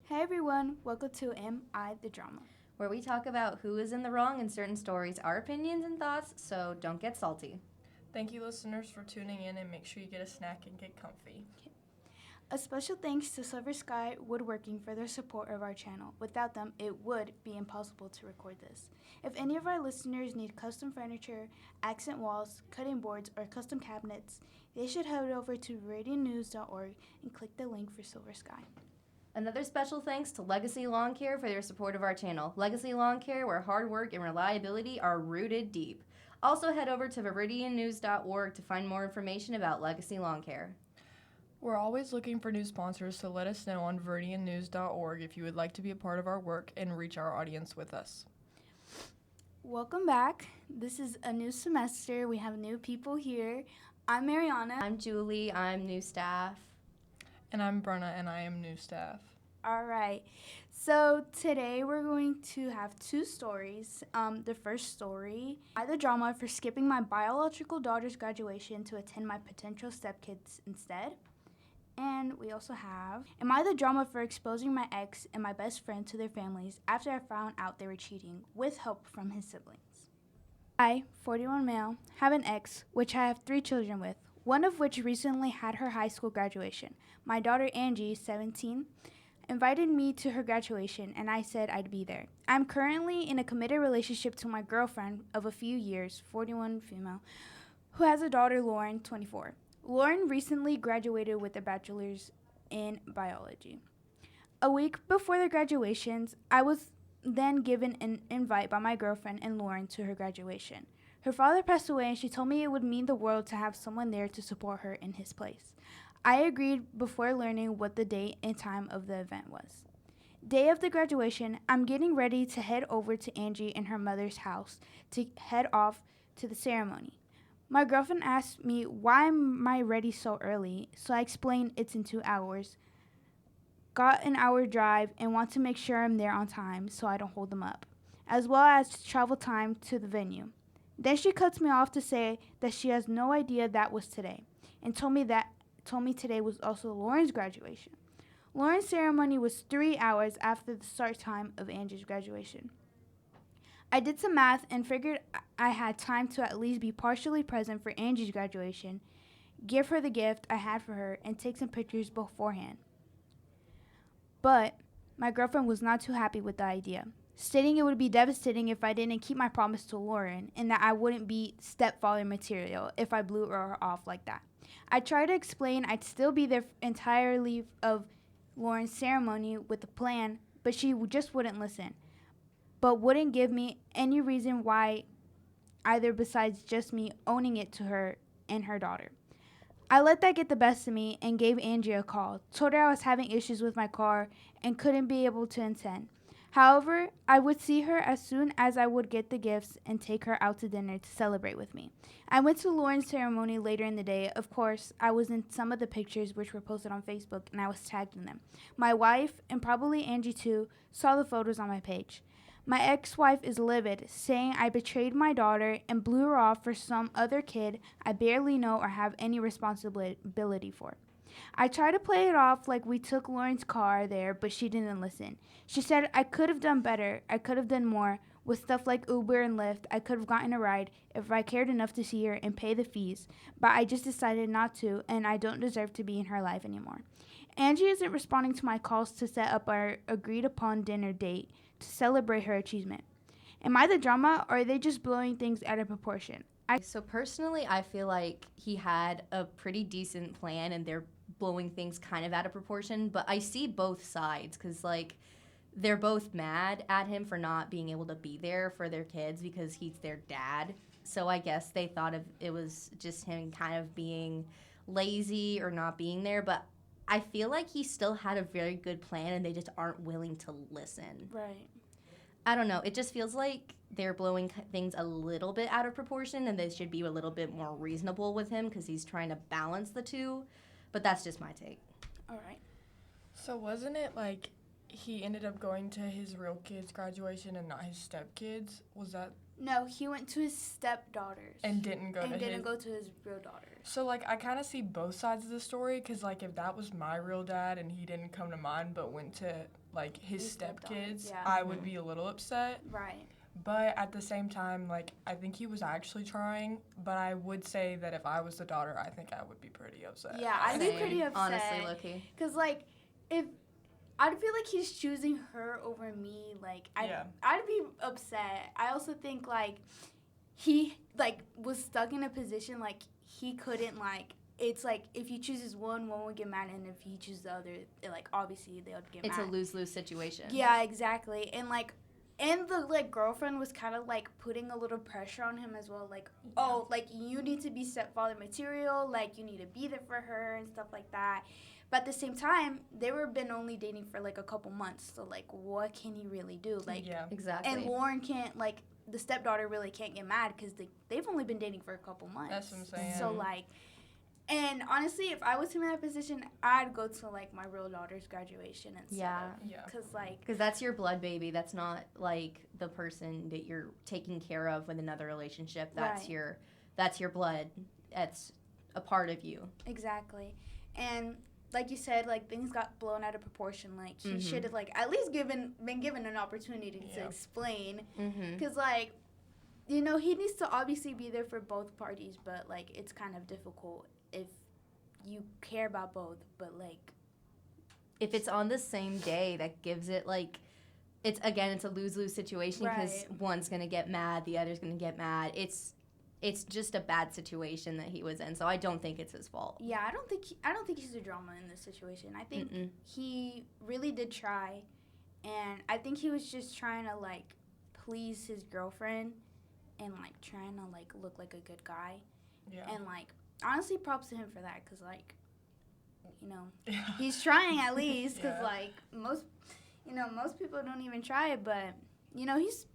Hey everyone, welcome to Am I the Drama? Where we talk about who is in the wrong in certain stories, our opinions and thoughts, so don't get salty. Thank you, listeners, for tuning in, and make sure you get a snack and get comfy. A special thanks to Silver Sky Woodworking for their support of our channel. Without them, it would be impossible to record this. If any of our listeners need custom furniture, accent walls, cutting boards, or custom cabinets, they should head over to VIRIDIANnews.org and click the link for Silver Sky. Another special thanks to Legacy Lawn Care for their support of our channel. Legacy Lawn Care, where hard work and reliability are rooted deep. Also head over to VIRIDIANnews.org to find more information about Legacy Lawn Care. We're always looking for new sponsors, so let us know on VIRIDIANnews.org if you would like to be a part of our work and reach our audience with us. Welcome back. This is a new semester. We have new people here. I'm Mariana. I'm Julie. I'm new staff. And I'm Brenna, and I am new staff. All right. So today we're going to have two stories. The first story, Am I the Drama for skipping my biological daughter's graduation to attend my potential stepkids instead? And we also have, Am I the Drama for exposing my ex and my best friend to their families after I found out they were cheating with help from his siblings? I, 41 male, have an ex, which I have 3 children with, one of which recently had her high school graduation. My daughter Angie, 17, invited me to her graduation, and I said I'd be there. I'm currently in a committed relationship to my girlfriend of a few years, 41 female, who has a daughter, Lauren, 24. Lauren recently graduated with a bachelor's in biology. A week before their graduations, I was then given an invite by my girlfriend and Lauren to her graduation. Her father passed away, and she told me it would mean the world to have someone there to support her in his place. I agreed before learning what the date and time of the event was. Day of the graduation, I'm getting ready to head over to Angie and her mother's house to head off to the ceremony. My girlfriend asked me why am I ready so early, so I explained it's in 2 hours. Got an hour drive and want to make sure I'm there on time so I don't hold them up, as well as travel time to the venue. Then she cuts me off to say that she has no idea that was today, and told me today was also Lauren's graduation. Lauren's ceremony was 3 hours after the start time of Angie's graduation. I did some math and figured I had time to at least be partially present for Angie's graduation, give her the gift I had for her, and take some pictures beforehand. But my girlfriend was not too happy with the idea, stating it would be devastating if I didn't keep my promise to Lauren and that I wouldn't be stepfather material if I blew her off like that. I tried to explain I'd still be there entirely of Lauren's ceremony with a plan, but she just wouldn't listen, but wouldn't give me any reason why either besides just me owning it to her and her daughter. I let that get the best of me and gave Angie a call, told her I was having issues with my car and couldn't be able to attend. However, I would see her as soon as I would get the gifts and take her out to dinner to celebrate with me. I went to Lauren's ceremony later in the day. Of course, I was in some of the pictures which were posted on Facebook, and I was tagged in them. My wife, and probably Angie too, saw the photos on my page. My ex-wife is livid, saying I betrayed my daughter and blew her off for some other kid I barely know or have any responsibility for. I tried to play it off like we took Lauren's car there, but she didn't listen. She said I could have done better, I could have done more. With stuff like Uber and Lyft, I could have gotten a ride if I cared enough to see her and pay the fees, but I just decided not to, and I don't deserve to be in her life anymore. Angie isn't responding to my calls to set up our agreed-upon dinner date to celebrate her achievement. Am I the drama, or are they just blowing things out of proportion? So personally, I feel like he had a pretty decent plan and they're blowing things kind of out of proportion, but I see both sides because, like, they're both mad at him for not being able to be there for their kids because he's their dad. So I guess they thought of it was just him kind of being lazy or not being there, but I feel like he still had a very good plan and they just aren't willing to listen. Right. I don't know. It just feels like they're blowing things a little bit out of proportion and they should be a little bit more reasonable with him because he's trying to balance the two. But that's just my take. All right. So wasn't it like he ended up going to his real kid's graduation and not his stepkids? Was that? No, he went to his stepdaughters. And didn't go to his real daughters. So, like, I kind of see both sides of the story because, like, if that was my real dad and he didn't come to mine but went to, like his His stepkids, stepdaughters, yeah. I would be a little upset. Right. But at the same time, like, I think he was actually trying. But I would say that if I was the daughter, I think I would be pretty upset. Yeah, I'd be Same. pretty upset. Honestly, Loki. Because, like, if I'd feel like he's choosing her over me, like, Yeah. I'd be upset. I also think, like, he, like, was stuck in a position, like, he couldn't, like, it's like if he chooses one would get mad, and if he chooses the other, like, obviously they would get It's mad. a lose-lose situation. Yeah, exactly. And, like, and the, like, girlfriend was kind of, like, putting a little pressure on him as well. Like, oh, like, you need to be stepfather material. Like, you need to be there for her and stuff like that. But at the same time, they were been only dating for, like, a couple months. So, like, what can he really do? Like, Yeah. Exactly. and Lauren can't, like, the stepdaughter really can't get mad because they've only been dating for a couple months. That's what I'm saying. So, like, and honestly, if I was him in that position, I'd go to, like, my real daughter's graduation instead. Yeah. Yeah. Because, like, Because that's your blood baby. That's not like the person that you're taking care of with another relationship. That's Right. that's your blood. That's a part of you. exactly. And like you said, like, things got blown out of proportion. Like, he Mhm. should have, like, at least been given an opportunity to Yeah. explain. Mm-hmm. Because, like, you know, he needs to obviously be there for both parties, but, like, it's kind of difficult if you care about both, but, like, If it's on the same day, that gives it like, it's a lose-lose situation because Right. one's gonna get mad, the other's gonna get mad. It's just a bad situation that he was in. So I don't think it's his fault. yeah, I don't think he's a drama in this situation. I think Mm-mm. he really did try, and I think he was just trying to, like, please his girlfriend and, like, trying to, like, look like a good guy. Yeah. And, like, honestly, props to him for that, because, like, you know, Yeah. he's trying at least, because, Yeah. like, most people don't even try it, but, you know, he's.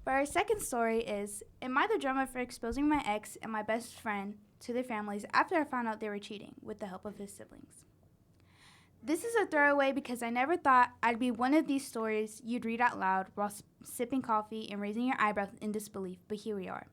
But our second story is, am I the drama for exposing my ex and my best friend to their families after I found out they were cheating with the help of his siblings? This is a throwaway because I never thought I'd be one of these stories you'd read out loud while sipping coffee and raising your eyebrows in disbelief, but here we are.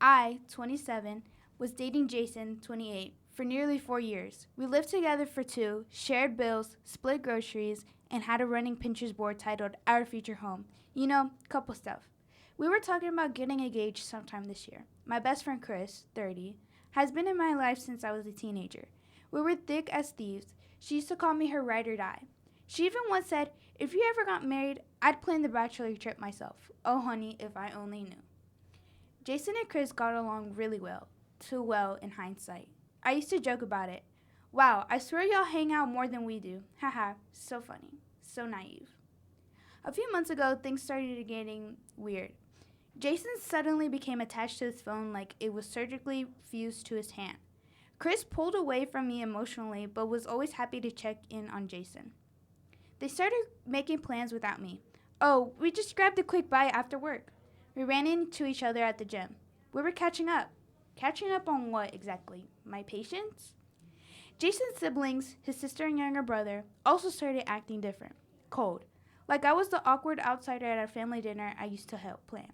I, 27, was dating Jason, 28, for nearly 4 years. We lived together for 2, shared bills, split groceries, and had a running Pinterest board titled Our Future Home. You know, couple stuff. We were talking about getting engaged sometime this year. My best friend Chris, 30, has been in my life since I was a teenager. We were thick as thieves. She used to call me her ride or die. She even once said, if you ever got married, I'd plan the bachelor trip myself. Oh, honey, if I only knew. Jason and Chris got along really well. Too well in hindsight. I used to joke about it. Wow, I swear y'all hang out more than we do. Haha, so funny. So naive. A few months ago, things started getting weird. Jason suddenly became attached to his phone like it was surgically fused to his hand. Chris pulled away from me emotionally, but was always happy to check in on Jason. They started making plans without me. Oh, we just grabbed a quick bite after work. We ran into each other at the gym. We were catching up. Catching up on what exactly? My patience? Jason's siblings, his sister and younger brother, also started acting different. Cold. Like I was the awkward outsider at a family dinner I used to help plan.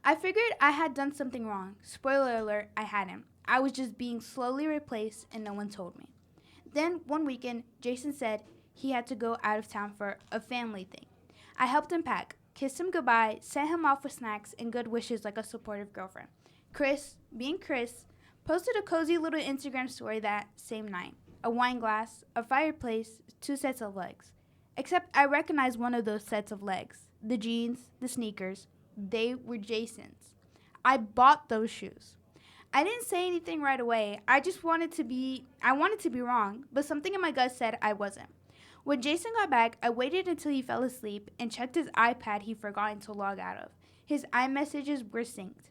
I figured I had done something wrong. Spoiler alert, I hadn't. I was just being slowly replaced and no one told me. Then, one weekend, Jason said he had to go out of town for a family thing. I helped him pack, kissed him goodbye, sent him off with snacks and good wishes like a supportive girlfriend. Chris, being Chris, posted a cozy little Instagram story that same night. A wine glass, a fireplace, 2 sets of legs. Except I recognized one of those sets of legs. The jeans, the sneakers. They were Jason's. I bought those shoes. I didn't say anything right away. I wanted to be wrong, but something in my gut said I wasn't. When Jason got back, I waited until he fell asleep and checked his iPad he'd forgotten to log out of. His iMessages were synced.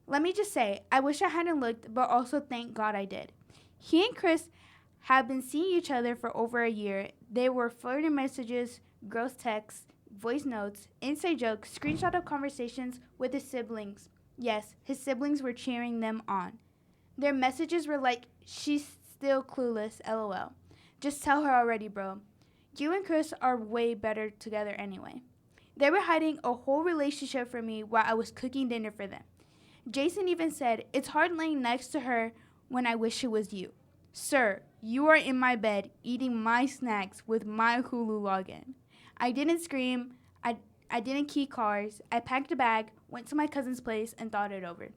Let me just say, I wish I hadn't looked, but also thank God I did. He and Chris have been seeing each other for over a year. They were flirting messages, gross texts, voice notes, inside jokes, screenshot of conversations with his siblings. Yes, his siblings were cheering them on. Their messages were like, she's still clueless, lol. Just tell her already, bro. You and Chris are way better together anyway. They were hiding a whole relationship from me while I was cooking dinner for them. Jason even said, it's hard laying next to her when I wish it was you. Sir, You are in my bed eating my snacks with my Hulu login. I didn't scream. I didn't key cars. I packed a bag, went to my cousin's place, and thought it over.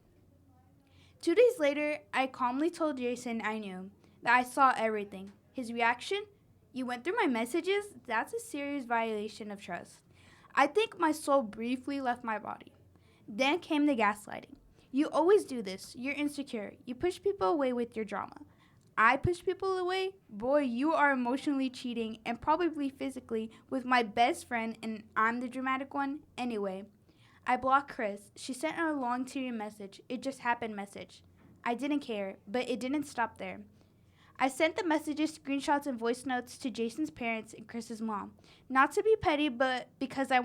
2 days later, I calmly told Jason I knew, that I saw everything. His reaction? You went through my messages? That's a serious violation of trust. I think my soul briefly left my body. Then came the gaslighting. You always do this. You're insecure. You push people away with your drama. I push people away? Boy, you are emotionally cheating and probably physically with my best friend, and I'm the dramatic one? Anyway, I blocked Chris. She sent a long teary message. It just happened message. I didn't care, but it didn't stop there. I sent the messages, screenshots, and voice notes to Jason's parents and Chris's mom. Not to be petty, but because I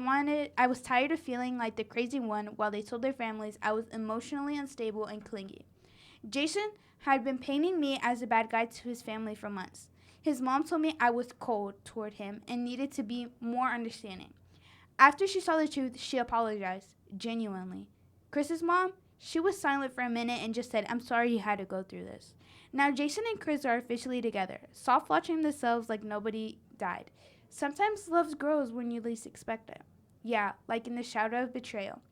was tired of feeling like the crazy one while they told their families I was emotionally unstable and clingy. Jason had been painting me as a bad guy to his family for months. His mom told me I was cold toward him and needed to be more understanding. After she saw the truth, she apologized, genuinely. Chris's mom, she was silent for a minute and just said, I'm sorry you had to go through this. Now Jason and Chris are officially together, soft watching themselves like nobody died. Sometimes love grows when you least expect it. Yeah, like in the shadow of betrayal.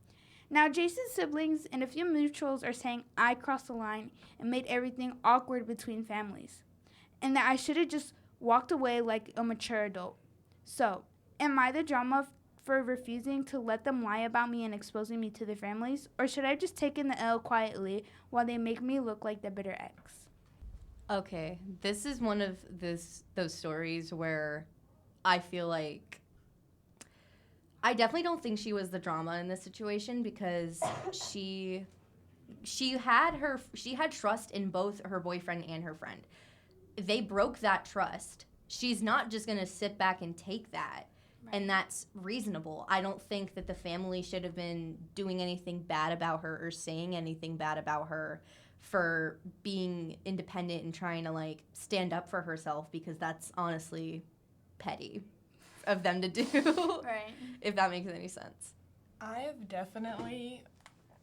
Now Jason's siblings and a few mutuals are saying I crossed the line and made everything awkward between families, and that I should have just walked away like a mature adult. So, am I the drama for refusing to let them lie about me and exposing me to their families, or should I just take in the L quietly while they make me look like the bitter ex? Okay, this is one of those stories where I feel like I definitely don't think she was the drama in this situation, because she had trust in both her boyfriend and her friend. They broke that trust. She's not just going to sit back and take that. Right. And that's reasonable. I don't think that the family should have been doing anything bad about her or saying anything bad about her for being independent and trying to like stand up for herself, because that's honestly petty of them to do. Right. If that makes any sense. I have definitely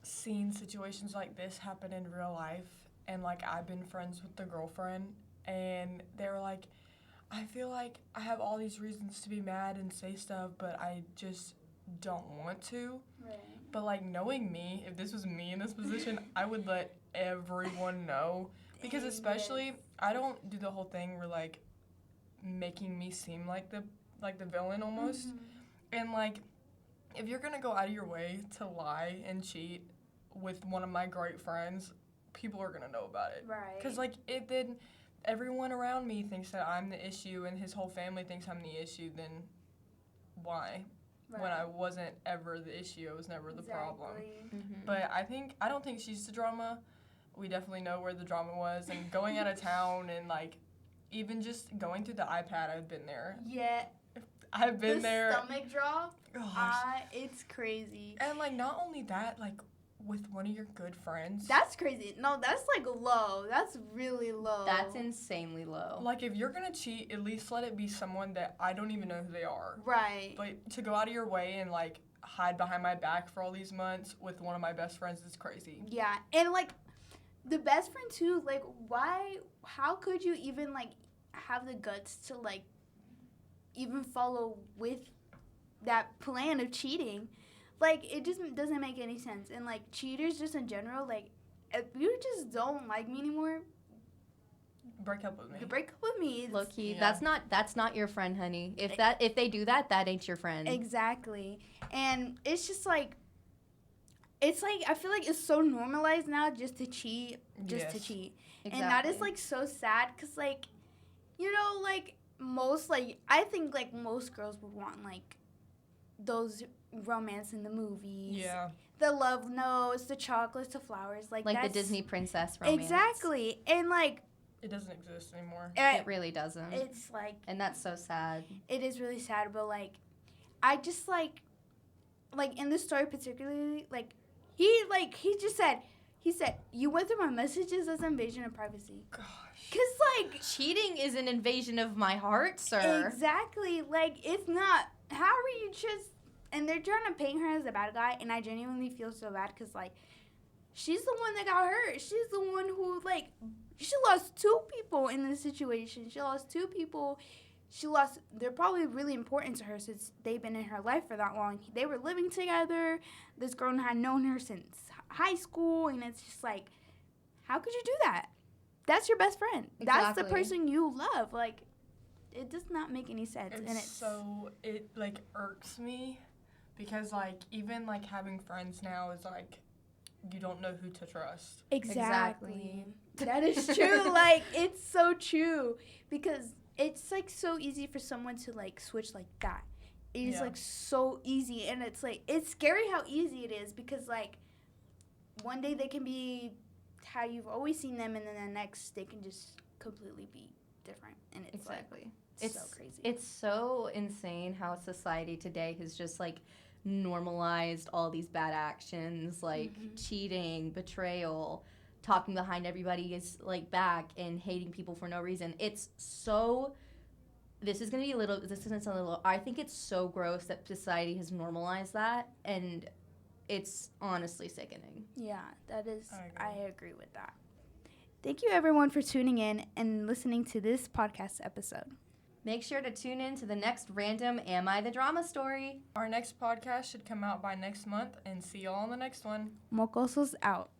seen situations like this happen in real life, and like I've been friends with the girlfriend, and they were like, I feel like I have all these reasons to be mad and say stuff, but I just don't want to. Right. But like, knowing me, if this was me in this position, I would let everyone know, because especially I don't do the whole thing where like making me seem like the villain almost. And like, if you're gonna go out of your way to lie and cheat with one of my great friends, people are gonna know about it. Right. Because like, if then everyone around me thinks that I'm the issue and his whole family thinks I'm the issue, then why? Right. When I wasn't ever the issue, I was never the problem. Mm-hmm. But I don't think she's the drama. We definitely know where the drama was, and going out of town and like even just going through the iPad, I've been there. Yeah. I've been there. The stomach drop. It's crazy. And like, not only that, like with one of your good friends. That's crazy. No, that's like low. That's really low. That's insanely low. Like, if you're gonna cheat, at least let it be someone that I don't even know who they are. Right. But to go out of your way and like hide behind my back for all these months with one of my best friends is crazy. Yeah, and like the best friend too. Like, how could you even like have the guts to like even follow with that plan of cheating? Like, it just doesn't make any sense. And like, cheaters just in general, like, if you just don't like me anymore, break up with me. Break up with me. Low key, yeah. That's not your friend, honey. If they do that, that ain't your friend. Exactly. And it's just like, it's like, I feel like it's so normalized now just to cheat, to cheat. Exactly. And that is like so sad, because like, you know, like most, like, I think like most girls would want like those romance in the movies. Yeah. The love notes, the chocolates, the flowers, like the Disney princess romance. Exactly. And like, it doesn't exist anymore. It really doesn't. It's like, and that's so sad. It is really sad, but like, I just like in this story particularly, like he just said, you went through my messages as an invasion of privacy. Gosh. 'Cause like, cheating is an invasion of my heart, sir. Exactly. Like, it's not. How are you just? And they're trying to paint her as a bad guy, and I genuinely feel so bad, because like, she's the one that got hurt. She's the one who, like, she lost 2 people in this situation. She lost 2 people. They're probably really important to her since they've been in her life for that long. They were living together. This girl had known her since high school, and it's just like, how could you do that? That's your best friend. That's the Exactly. person you love. Like, it does not make any sense. It like irks me because like even like having friends now is like you don't know who to trust. Exactly. That is true. Like, it's so true because it's like so easy for someone to like switch like that. It is like so easy, and it's like it's scary how easy it is because like one day they can be how you've always seen them, and then the next they can just completely be different, and it's Exactly. like it's so crazy. It's so insane how society today has just like normalized all these bad actions, like cheating, betrayal, talking behind everybody's like back, and hating people for no reason. It's so. This is gonna sound a little. I think it's so gross that society has normalized that, and it's honestly sickening. Yeah, that is. I I agree with that. Thank you everyone for tuning in and listening to this podcast episode. Make sure to tune in to the next random Am I the Drama story. Our next podcast should come out by next month, and see y'all on the next one. Mocosos out.